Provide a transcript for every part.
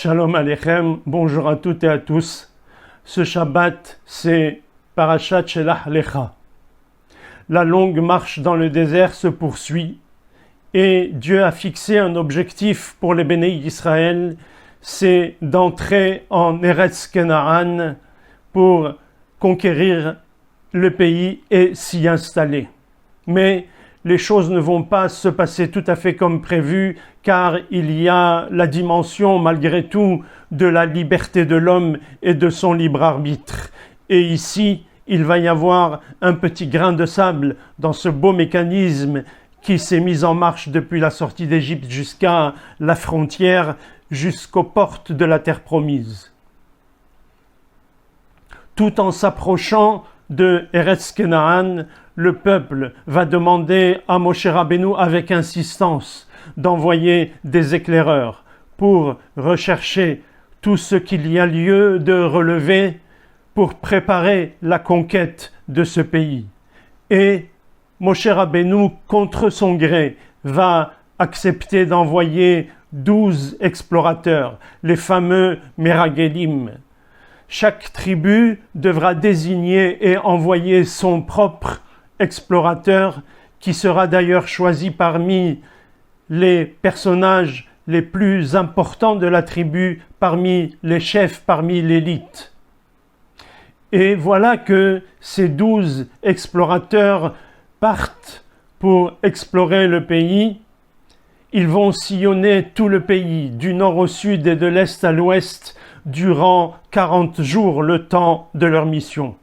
Shalom Aleichem, bonjour à toutes et à tous. Ce Shabbat, c'est Parashat Shelach Lecha. La longue marche dans le désert se poursuit et Dieu a fixé un objectif pour les bénis d'Israël, c'est d'entrer en Eretz Kenaan pour conquérir le pays et s'y installer. Mais les choses ne vont pas se passer tout à fait comme prévu, car il y a la dimension, malgré tout, de la liberté de l'homme et de son libre arbitre. Et ici, il va y avoir un petit grain de sable dans ce beau mécanisme qui s'est mis en marche depuis la sortie d'Égypte jusqu'à la frontière, jusqu'aux portes de la terre promise. Tout en s'approchant de Eretz Kenaan, le peuple va demander à Moshe Rabbeinu avec insistance d'envoyer des éclaireurs pour rechercher tout ce qu'il y a lieu de relever pour préparer la conquête de ce pays. Et Moshe Rabbeinu, contre son gré, va accepter d'envoyer 12 explorateurs, les fameux Meragelim. Chaque tribu devra désigner et envoyer son propre explorateur, qui sera d'ailleurs choisi parmi les personnages les plus importants de la tribu, parmi les chefs, parmi l'élite. Et voilà que ces 12 explorateurs partent pour explorer le pays. Ils vont sillonner tout le pays, du nord au sud et de l'est à l'ouest, durant 40 jours, le temps de leur mission.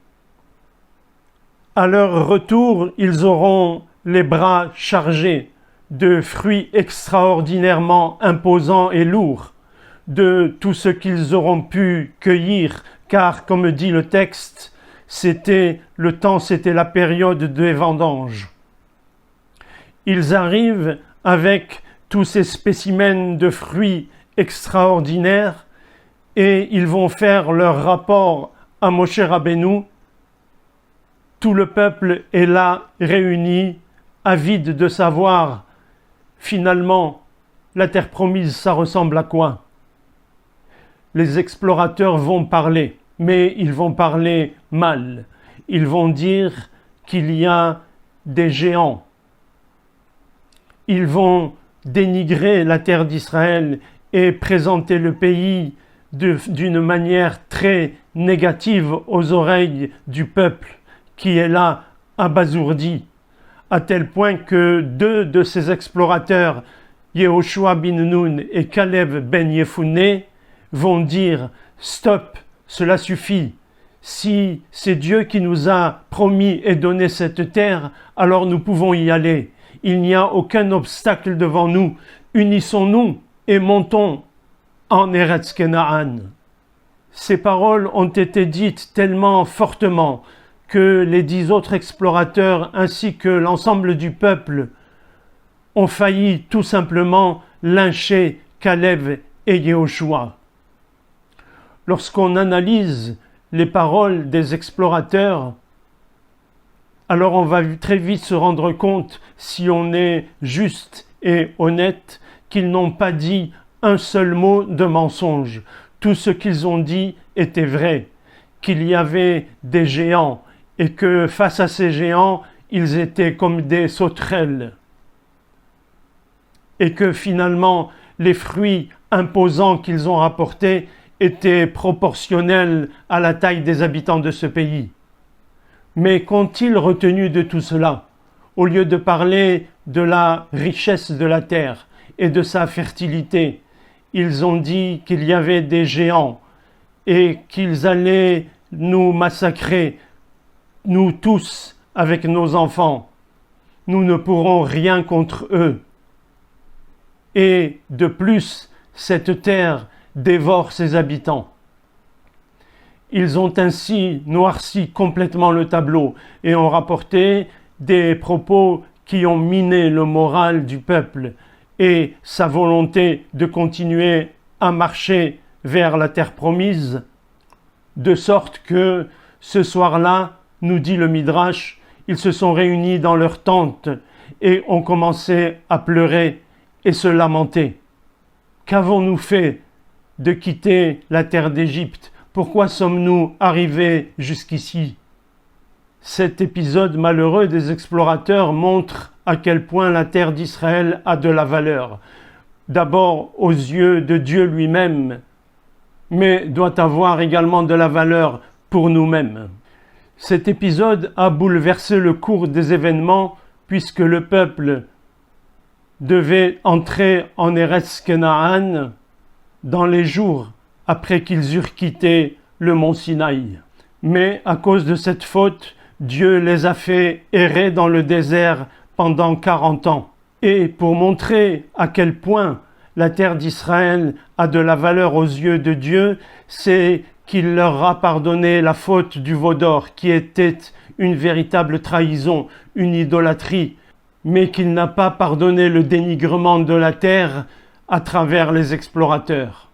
À leur retour, ils auront les bras chargés de fruits extraordinairement imposants et lourds, de tout ce qu'ils auront pu cueillir, car, comme dit le texte, c'était la période des vendanges. Ils arrivent avec tous ces spécimens de fruits extraordinaires et ils vont faire leur rapport à Moshe Rabbeinu. Tout le peuple est là, réuni, avide de savoir, finalement, la terre promise, ça ressemble à quoi? Les explorateurs vont parler, mais ils vont parler mal. Ils vont dire qu'il y a des géants. Ils vont dénigrer la terre d'Israël et présenter le pays d'une manière très négative aux oreilles du peuple qui est là, abasourdi, à tel point que 2 de ces explorateurs, Yehoshua bin Nun et Caleb ben Yefunné, vont dire « Stop, cela suffit. Si c'est Dieu qui nous a promis et donné cette terre, alors nous pouvons y aller. Il n'y a aucun obstacle devant nous. Unissons-nous et montons en Eretz Kenaan. » Ces paroles ont été dites tellement fortement que les 10 autres explorateurs ainsi que l'ensemble du peuple ont failli tout simplement lyncher Caleb et Yehoshua. Lorsqu'on analyse les paroles des explorateurs, alors on va très vite se rendre compte, si on est juste et honnête, qu'ils n'ont pas dit un seul mot de mensonge. Tout ce qu'ils ont dit était vrai, qu'il y avait des géants et que face à ces géants, ils étaient comme des sauterelles. Et que finalement, les fruits imposants qu'ils ont rapportés étaient proportionnels à la taille des habitants de ce pays. Mais qu'ont-ils retenu de tout cela? Au lieu de parler de la richesse de la terre et de sa fertilité, ils ont dit qu'il y avait des géants et qu'ils allaient nous massacrer, nous tous, avec nos enfants. Nous ne pourrons rien contre eux. Et de plus, cette terre dévore ses habitants. Ils ont ainsi noirci complètement le tableau et ont rapporté des propos qui ont miné le moral du peuple et sa volonté de continuer à marcher vers la terre promise, de sorte que ce soir-là, nous dit le Midrash, ils se sont réunis dans leur tente et ont commencé à pleurer et se lamenter. Qu'avons-nous fait de quitter la terre d'Égypte? Pourquoi sommes-nous arrivés jusqu'ici? Cet épisode malheureux des explorateurs montre à quel point la terre d'Israël a de la valeur. D'abord aux yeux de Dieu lui-même, mais doit avoir également de la valeur pour nous-mêmes. Cet épisode a bouleversé le cours des événements puisque le peuple devait entrer en Eretz Kenaan dans les jours après qu'ils eurent quitté le mont Sinaï. Mais à cause de cette faute, Dieu les a fait errer dans le désert pendant 40 ans. Et pour montrer à quel point la terre d'Israël a de la valeur aux yeux de Dieu, c'est qu'il leur a pardonné la faute du veau d'or, qui était une véritable trahison, une idolâtrie, mais qu'il n'a pas pardonné le dénigrement de la terre à travers les explorateurs.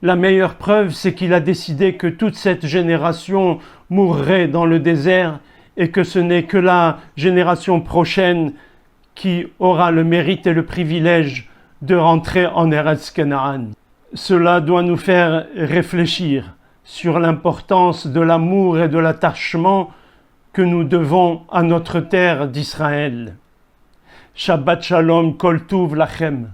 La meilleure preuve, c'est qu'il a décidé que toute cette génération mourrait dans le désert et que ce n'est que la génération prochaine qui aura le mérite et le privilège de rentrer en Eretz Kenaan. Cela doit nous faire réfléchir sur l'importance de l'amour et de l'attachement que nous devons à notre terre d'Israël. Shabbat Shalom, Kol Tuv Lachem.